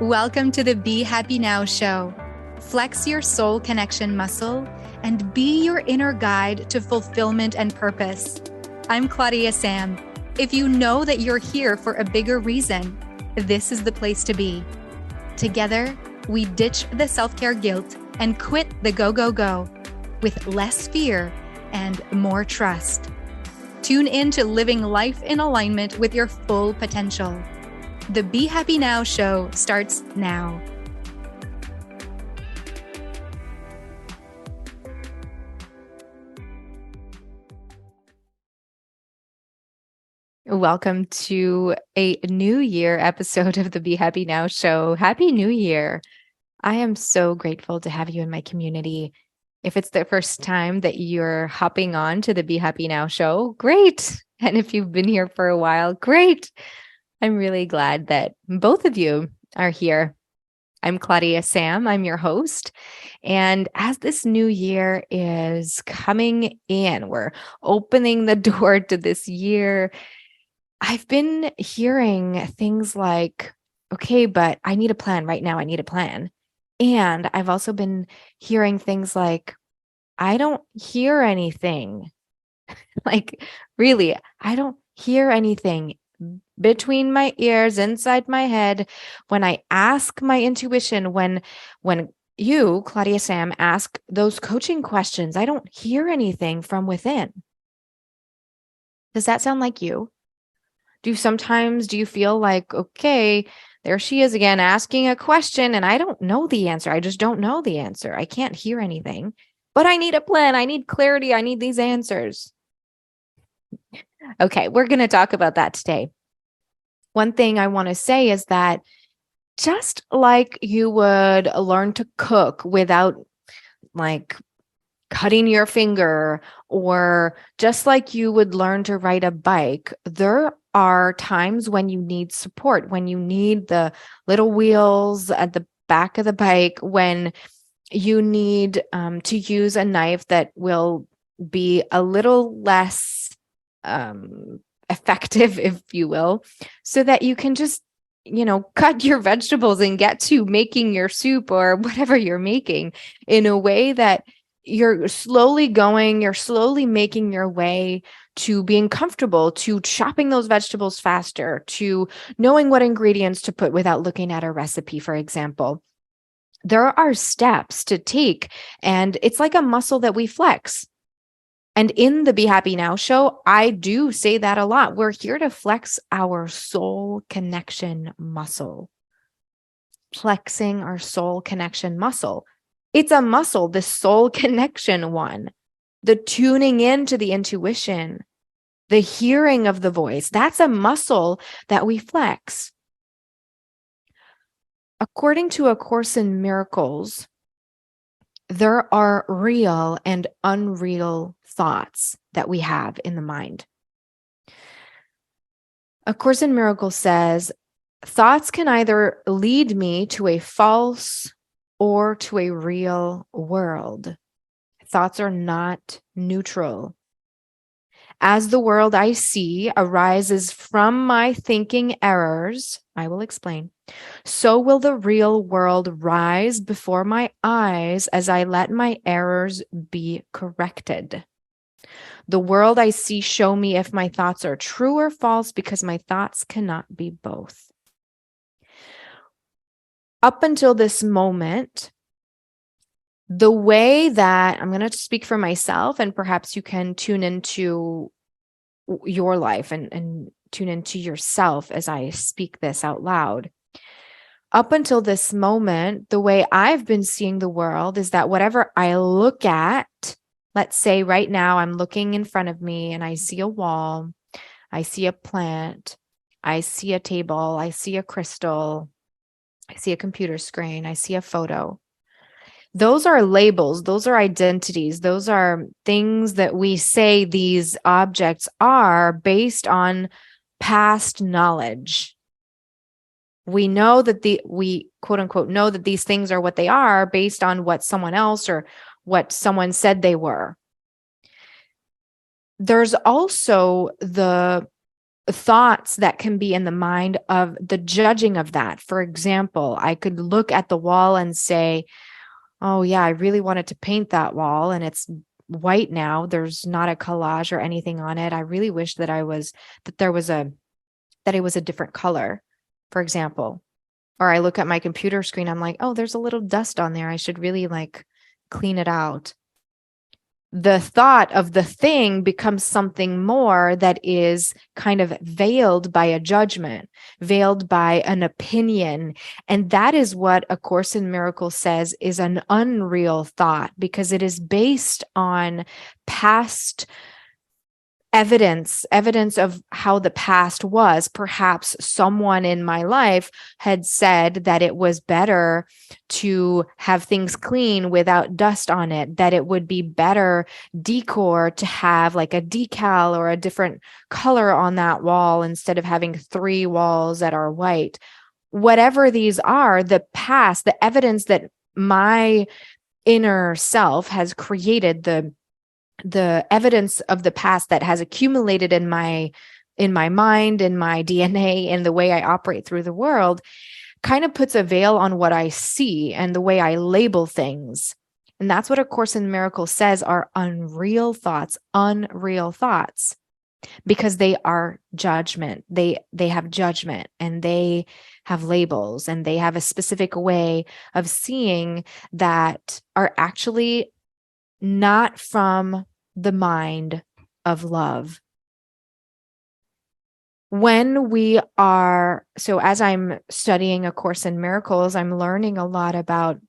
Welcome to the Be Happy Now show. Flex your soul connection muscle and be your inner guide to fulfillment and purpose. I'm Claudia-Sam. If you know that you're here for a bigger reason, this is the place to be. Together, we ditch the self-care guilt and quit the go with less fear and more trust. Tune in to living life in alignment with your full potential. The Be Happy Now show starts now. Welcome to a New Year episode of the Be Happy Now show. Happy New Year. I am so grateful to have you in my community. If it's the first time that you're hopping on to the Be Happy Now show, great. And if you've been here for a while, great. I'm really glad that both of you are here. I'm Claudia-Sam. I'm your host. And as this new year is coming in, we're opening the door to this year. I've been hearing things like, okay, but I need a plan right now. I need a plan. And I've also been hearing things like, I don't hear anything. Like, really, I don't hear anything between my ears, inside my head. When I ask my intuition, when you, Claudia-Sam, ask those coaching questions, I don't hear anything from within. Does that sound like you? Do you feel like, okay, there she is again asking a question and I don't know the answer. I just don't know the answer. I can't hear anything, but I need a plan. I need clarity. I need these answers. Okay, we're going to talk about that today. One thing I want to say is that just like you would learn to cook without like cutting your finger, or just like you would learn to ride a bike, there are times when you need support, when you need the little wheels at the back of the bike, when you need to use a knife that will be a little less effective, if you will, so that you can just, cut your vegetables and get to making your soup or whatever you're making in a way that you're slowly making your way to being comfortable, to chopping those vegetables faster, to knowing what ingredients to put without looking at a recipe, for example. There are steps to take, and it's like a muscle that we flex. And in the Be Happy Now show, I do say that a lot. We're here to flex our soul connection muscle. Flexing our soul connection muscle. It's a muscle, the soul connection one, the tuning into the intuition, the hearing of the voice. That's a muscle that we flex. According to A Course in Miracles, there are real and unreal thoughts that we have in the mind. A Course in Miracles says, thoughts can either lead me to a false or to a real world. Thoughts are not neutral. As the world I see arises from my thinking errors, I will explain, so will the real world rise before my eyes as I let my errors be corrected. The world I see show me if my thoughts are true or false, because my thoughts cannot be both. Up until this moment, the way that I'm going to speak for myself, and perhaps you can tune into your life and tune into yourself as I speak this out loud. Up until this moment, the way I've been seeing the world is that whatever I look at, let's say right now I'm looking in front of me and I see a wall, I see a plant, I see a table, I see a crystal, I see a computer screen, I see a photo. Those are labels, those are identities, those are things that we say these objects are based on past knowledge. We know that we quote unquote know that these things are what they are based on what someone else or what someone said they were. There's also the thoughts that can be in the mind of the judging of that. For example, I could look at the wall and say, oh yeah, I really wanted to paint that wall and it's white now. There's not a collage or anything on it. I really wish that that it was a different color, for example. Or I look at my computer screen, I'm like, oh, there's a little dust on there. I should really like clean it out. The thought of the thing becomes something more that is kind of veiled by a judgment, veiled by an opinion. And that is what A Course in Miracles says is an unreal thought, because it is based on past evidence of how the past was. Perhaps someone in my life had said that it was better to have things clean without dust on it, that it would be better decor to have like a decal or a different color on that wall instead of having 3 walls that are white. Whatever these are, the past, the evidence that my inner self has created, the evidence of the past that has accumulated in my mind, in my DNA, in the way I operate through the world, kind of puts a veil on what I see and the way I label things. And that's what A Course in Miracles says are unreal thoughts, because they are judgment. They have judgment and they have labels and they have a specific way of seeing that are actually not from the mind of love. When we are, so as I'm studying A Course in Miracles, I'm learning a lot about,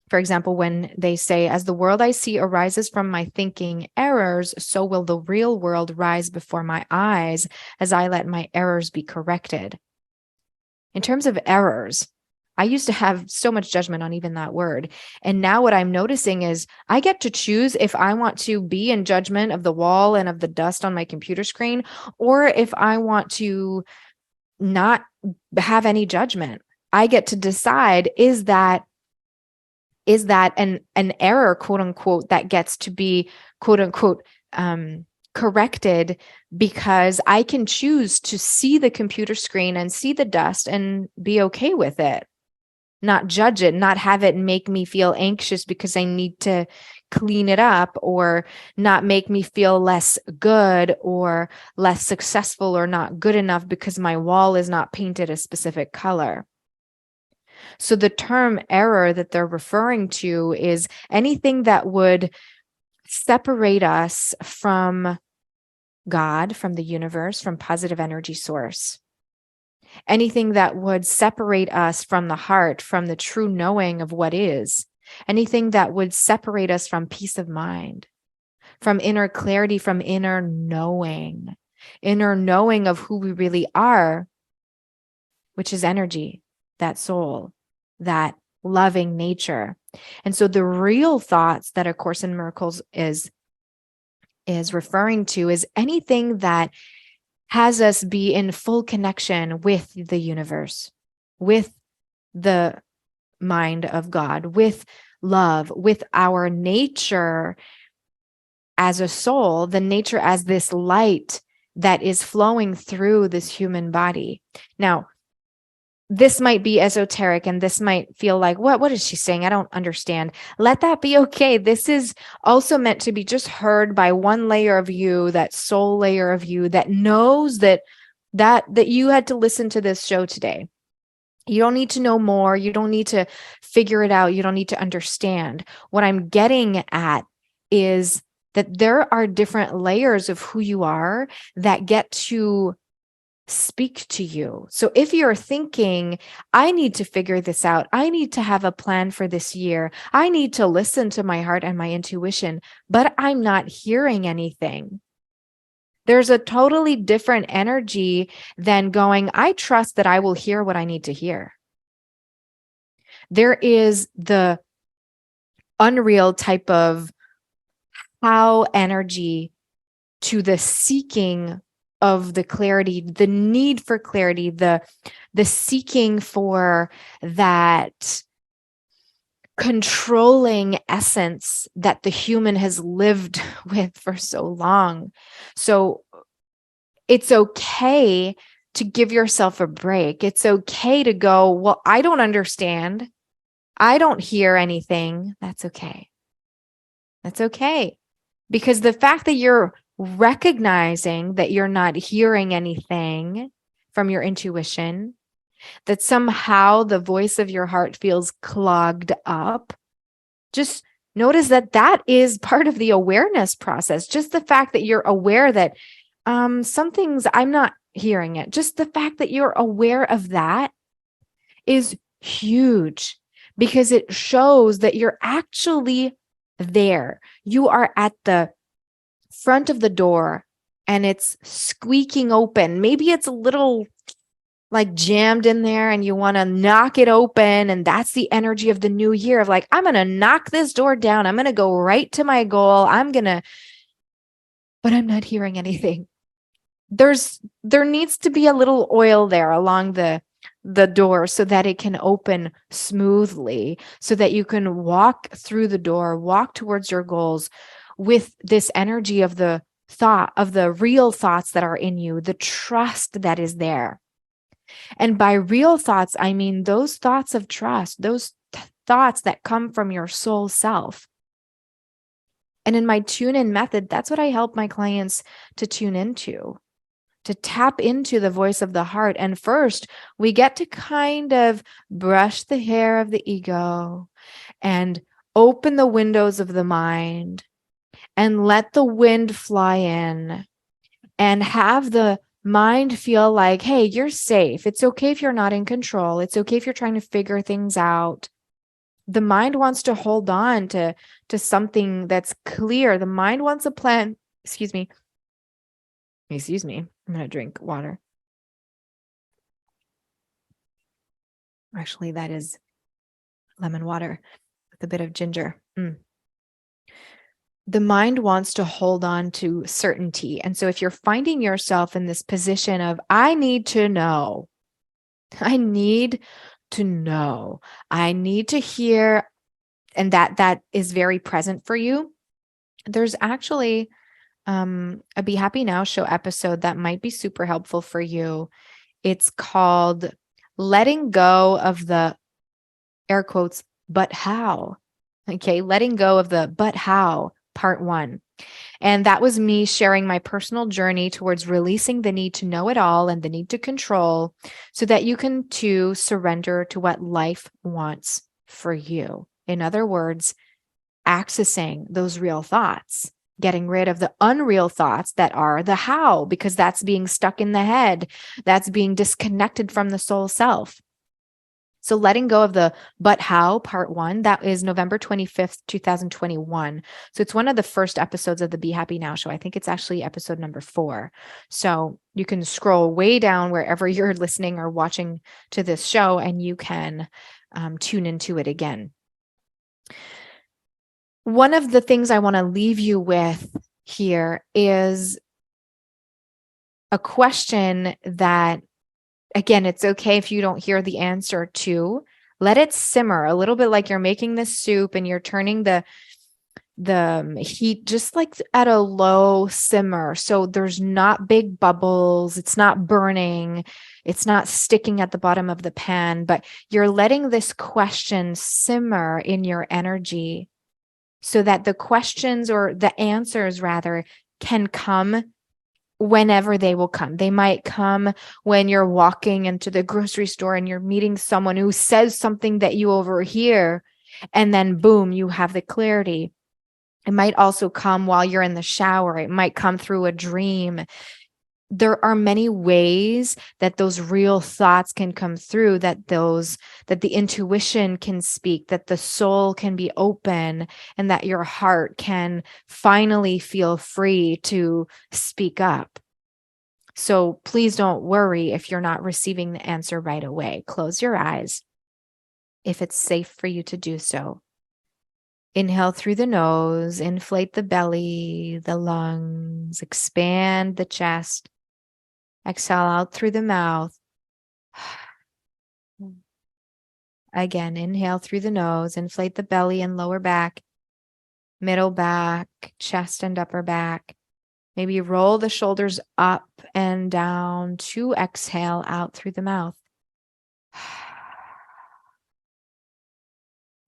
for example, when they say, as the world I see arises from my thinking errors, so will the real world rise before my eyes as I let my errors be corrected. In terms of errors, I used to have so much judgment on even that word. And now what I'm noticing is I get to choose if I want to be in judgment of the wall and of the dust on my computer screen, or if I want to not have any judgment. I get to decide, is that an error, quote unquote, that gets to be, quote unquote, corrected, because I can choose to see the computer screen and see the dust and be okay with it. Not judge it, not have it make me feel anxious because I need to clean it up, or not make me feel less good or less successful or not good enough because my wall is not painted a specific color. So the term error that they're referring to is anything that would separate us from God, from the universe, from positive energy source. Anything that would separate us from the heart, from the true knowing of what is. Anything that would separate us from peace of mind, from inner clarity, from inner knowing of who we really are, which is energy, that soul, that loving nature. And so the real thoughts that A Course in Miracles is referring to is anything that has us be in full connection with the universe, with the mind of God, with love, with our nature as a soul, the nature as this light that is flowing through this human body. Now, this might be esoteric and this might feel like, what is she saying? I don't understand. Let that be okay. This is also meant to be just heard by one layer of you, that soul layer of you that knows that you had to listen to this show today. You don't need to know more. You don't need to figure it out. You don't need to understand. What I'm getting at is that there are different layers of who you are that get to speak to you. So if you're thinking, I need to figure this out, I need to have a plan for this year, I need to listen to my heart and my intuition, but I'm not hearing anything. There's a totally different energy than going, I trust that I will hear what I need to hear. There is the unreal type of how energy to the seeking of the clarity, the need for clarity, the seeking for that controlling essence that the human has lived with for so long. So It's okay to give yourself a break. It's okay to go, well, I don't understand. I don't hear anything. That's okay. That's okay. Because the fact that you're recognizing that you're not hearing anything from your intuition, that somehow the voice of your heart feels clogged up, just notice that that is part of the awareness process. Just the fact that you're aware that some things I'm not hearing it, just the fact that you're aware of that is huge, because it shows that you're actually there. You are at the front of the door and it's squeaking open. Maybe it's a little like jammed in there and you want to knock it open. And that's the energy of the new year of like, I'm going to knock this door down. I'm going to go right to my goal. But I'm not hearing anything. There needs to be a little oil there along the door so that it can open smoothly, so that you can walk through the door, walk towards your goals with this energy of the thought, of the real thoughts that are in you, the trust that is there. And by real thoughts, I mean those thoughts of trust, those thoughts that come from your soul self. And in my tune in method, that's what I help my clients to tune into, to tap into the voice of the heart. And first, we get to kind of brush the hair of the ego and open the windows of the mind and let the wind fly in and have the mind feel like, hey, you're safe. It's okay if you're not in control. It's okay if you're trying to figure things out. The mind wants to hold on to something that's clear. The mind wants a plan. Excuse me. I'm going to drink water. Actually, that is lemon water with a bit of ginger. The mind wants to hold on to certainty. And so if you're finding yourself in this position of, I need to know, I need to know, I need to hear, and that is very present for you, there's actually a Be Happy Now show episode that might be super helpful for you. It's called Letting Go of the, air quotes, but how. Okay, letting go of the but how, part 1. And that was me sharing my personal journey towards releasing the need to know it all and the need to control, so that you can too surrender to what life wants for you. In other words, accessing those real thoughts, getting rid of the unreal thoughts that are the how, because that's being stuck in the head, that's being disconnected from the soul self. So letting go of the but how, part 1, that is November 25th, 2021. So it's one of the first episodes of the Be Happy Now show. I think it's actually episode number 4. So you can scroll way down wherever you're listening or watching to this show, and you can tune into it again. One of the things I want to leave you with here is a question that, again, it's okay if you don't hear the answer to. Let it simmer a little bit, like you're making this soup and you're turning the heat just like at a low simmer. So there's not big bubbles. It's not burning. It's not sticking at the bottom of the pan, but you're letting this question simmer in your energy so that the questions, or the answers rather, can come whenever they will come. They might come when you're walking into the grocery store and you're meeting someone who says something that you overhear, and then boom, you have the clarity. It might also come while you're in the shower. It might come through a dream. There are many ways that those real thoughts can come through, that the intuition can speak, that the soul can be open, and that your heart can finally feel free to speak up. So please don't worry if you're not receiving the answer right away. Close your eyes if it's safe for you to do so. Inhale through the nose, inflate the belly, the lungs, expand the chest. Exhale out through the mouth. Again, inhale through the nose, inflate the belly and lower back, middle back, chest and upper back. Maybe roll the shoulders up and down to exhale out through the mouth.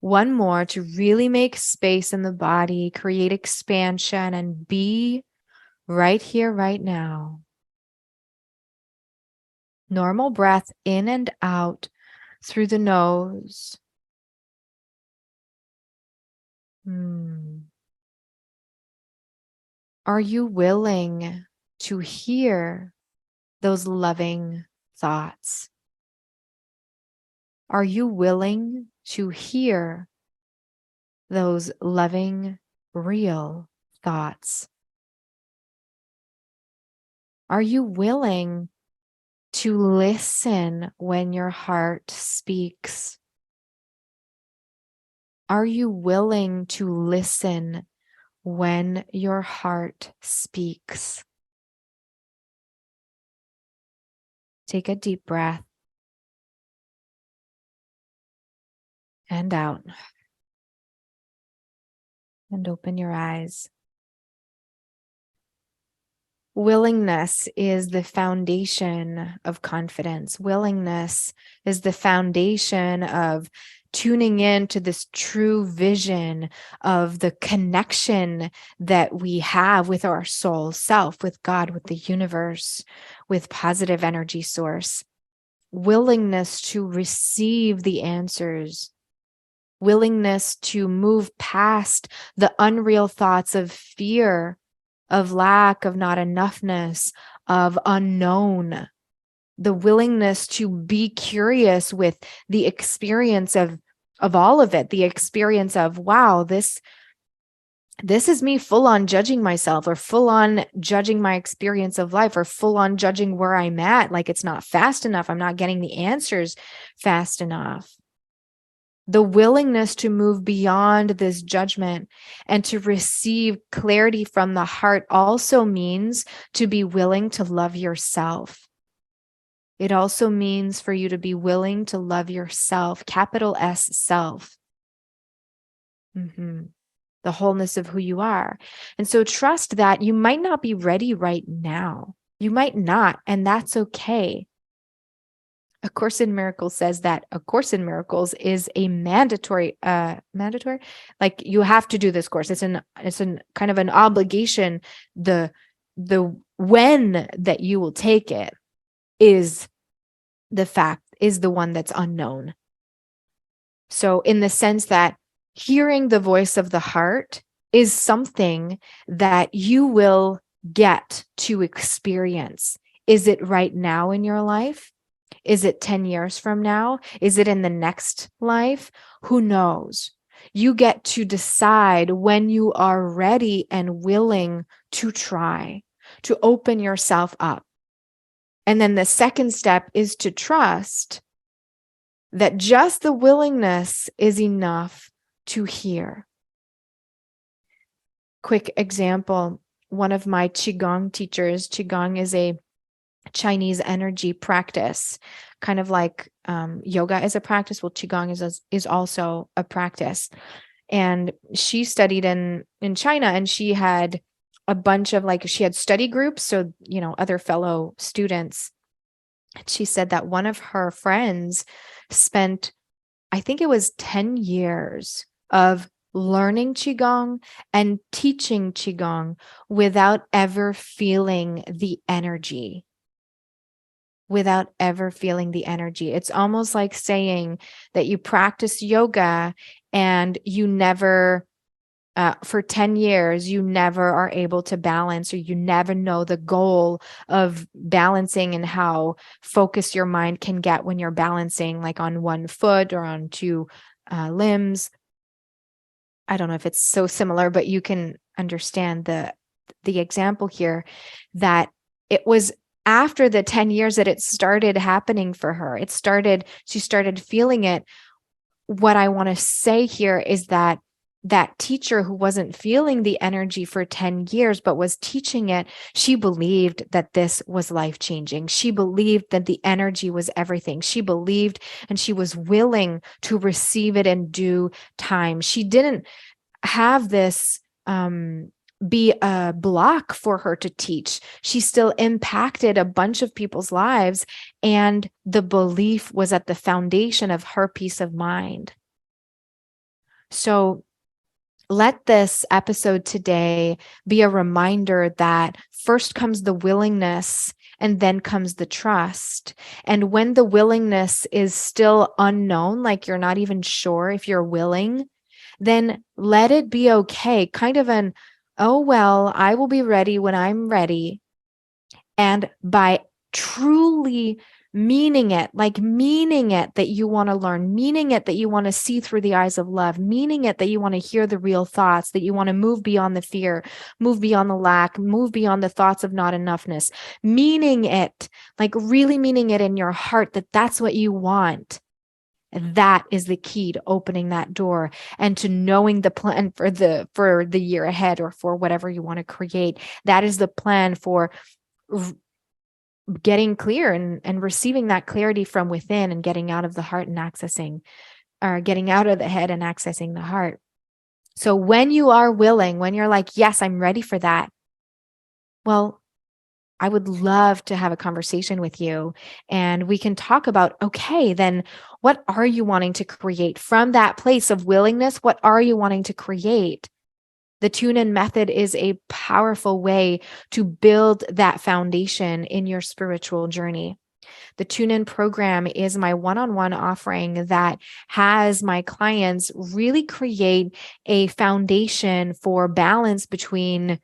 One more to really make space in the body, create expansion, and be right here, right now. Normal breath in and out through the nose. Are you willing to hear those loving thoughts? Are you willing to hear those loving, real thoughts? Are you willing to listen when your heart speaks? Are you willing to listen when your heart speaks? Take a deep breath and out, and open your eyes. Willingness is the foundation of confidence. Willingness is the foundation of tuning in to this true vision of the connection that we have with our soul self, with God, with the universe, with positive energy source. Willingness to receive the answers. Willingness to move past the unreal thoughts of fear, of lack, of not enoughness, of unknown, the willingness to be curious with the experience of all of it, the experience of, wow, this is me full on judging myself, or full on judging my experience of life, or full on judging where I'm at, like it's not fast enough, I'm not getting the answers fast enough. The willingness to move beyond this judgment and to receive clarity from the heart also means to be willing to love yourself. It also means for you to be willing to love yourself, capital S, self. The wholeness of who you are. And so trust that you might not be ready right now. You might not, and that's okay. A Course in Miracles says that A Course in Miracles is a mandatory, like you have to do this course. It's an kind of an obligation. The when that you will take it is the one that's unknown. So in the sense that hearing the voice of the heart is something that you will get to experience. Is it right now in your life? Is it 10 years from now? Is it in the next life? Who knows? You get to decide when you are ready and willing to try, to open yourself up. And then the second step is to trust that just the willingness is enough to hear. Quick example, one of my Qigong teachers, Qigong is a Chinese energy practice, kind of like yoga is a practice. Well, Qigong is also a practice. And she studied in China, and she had a bunch of she had study groups. So, other fellow students. She said that one of her friends spent, I think it was 10 years of learning Qigong and teaching Qigong without ever feeling the energy. Without ever feeling the energy. It's almost like saying that you practice yoga and you never, for 10 years, you never are able to balance, or you never know the goal of balancing and how focused your mind can get when you're balancing like on one foot or on two limbs. I don't know if it's so similar, but you can understand the example here, that it was after the 10 years that it started happening for her. She started feeling it. What I want to say here is that teacher who wasn't feeling the energy for 10 years, but was teaching it, she believed that this was life-changing. She believed that the energy was everything. She believed, and she was willing to receive it in due time. She didn't have this be a block for her to teach. She still impacted a bunch of people's lives, and the belief was at the foundation of her peace of mind. So let this episode today be a reminder that first comes the willingness and then comes the trust. And when the willingness is still unknown, like you're not even sure if you're willing, then let it be okay. Kind of an, oh, well, I will be ready when I'm ready. And by truly meaning it, like meaning it that you want to learn, meaning it that you want to see through the eyes of love, meaning it that you want to hear the real thoughts, that you want to move beyond the fear, move beyond the lack, move beyond the thoughts of not enoughness, meaning it, like really meaning it in your heart that that's what you want. That is the key to opening that door and to knowing the plan for the year ahead, or for whatever you want to create. That is the plan for getting clear and receiving that clarity from within, and getting out of the heart and accessing, or getting out of the head and accessing the heart. So when you are willing, when you're like, yes, I'm ready for that, well, I would love to have a conversation with you, and we can talk about, okay, then what are you wanting to create from that place of willingness? What are you wanting to create? The tune-in method is a powerful way to build that foundation in your spiritual journey. The tune-in program is my one-on-one offering that has my clients really create a foundation for balance between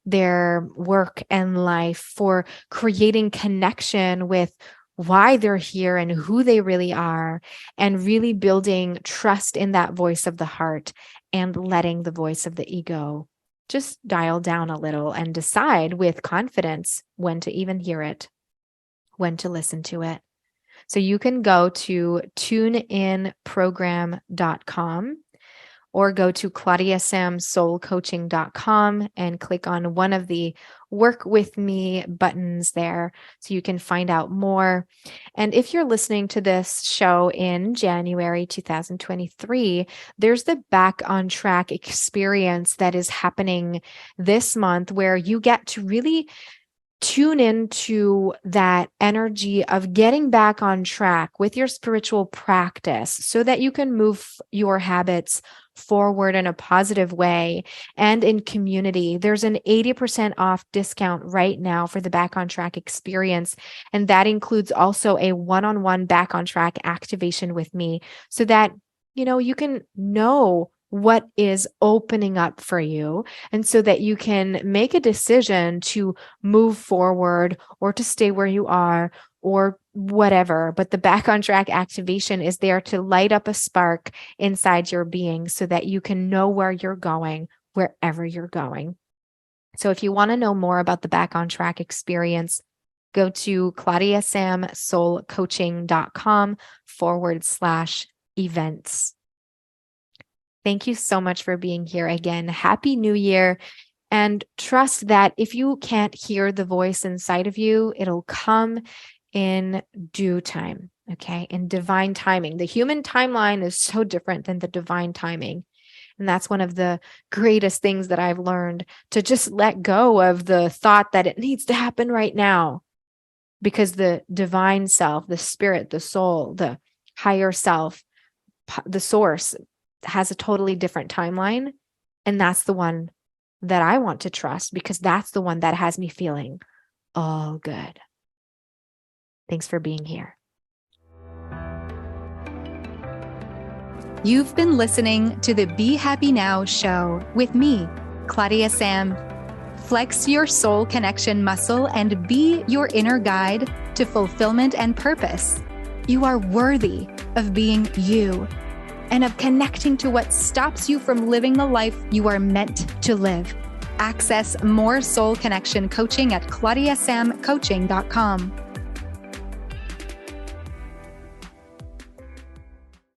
their work and life, for creating connection with why they're here and who they really are, and really building trust in that voice of the heart, and letting the voice of the ego just dial down a little and decide with confidence when to even hear it, when to listen to it. So you can go to tuneinprogram.com or go to Claudia-Sam and click on one of the work with me buttons there so you can find out more. And if you're listening to this show in January 2023, there's the Back on Track experience that is happening this month, where you get to really tune into that energy of getting back on track with your spiritual practice so that you can move your habits forward in a positive way and in community. There's an 80% off discount right now for the Back on Track experience. And that includes also a one-on-one Back on Track activation with me so that, you can know what is opening up for you, and so that you can make a decision to move forward or to stay where you are or whatever. But the Back on Track activation is there to light up a spark inside your being so that you can know where you're going, wherever you're going. So if you want to know more about the Back on Track experience, go to claudiasamsoulcoaching.com/events. Thank you so much for being here again. Happy New Year. And trust that if you can't hear the voice inside of you, it'll come in due time, okay? In divine timing. The human timeline is so different than the divine timing. And that's one of the greatest things that I've learned, to just let go of the thought that it needs to happen right now. Because the divine self, the spirit, the soul, the higher self, the source, has a totally different timeline. And that's the one that I want to trust, because that's the one that has me feeling all good. Thanks for being here. You've been listening to the Be Happy Now show with me, Claudia-Sam. Flex your soul connection muscle and be your inner guide to fulfillment and purpose. You are worthy of being you, and of connecting to what stops you from living the life you are meant to live. Access more soul connection coaching at claudiasamcoaching.com.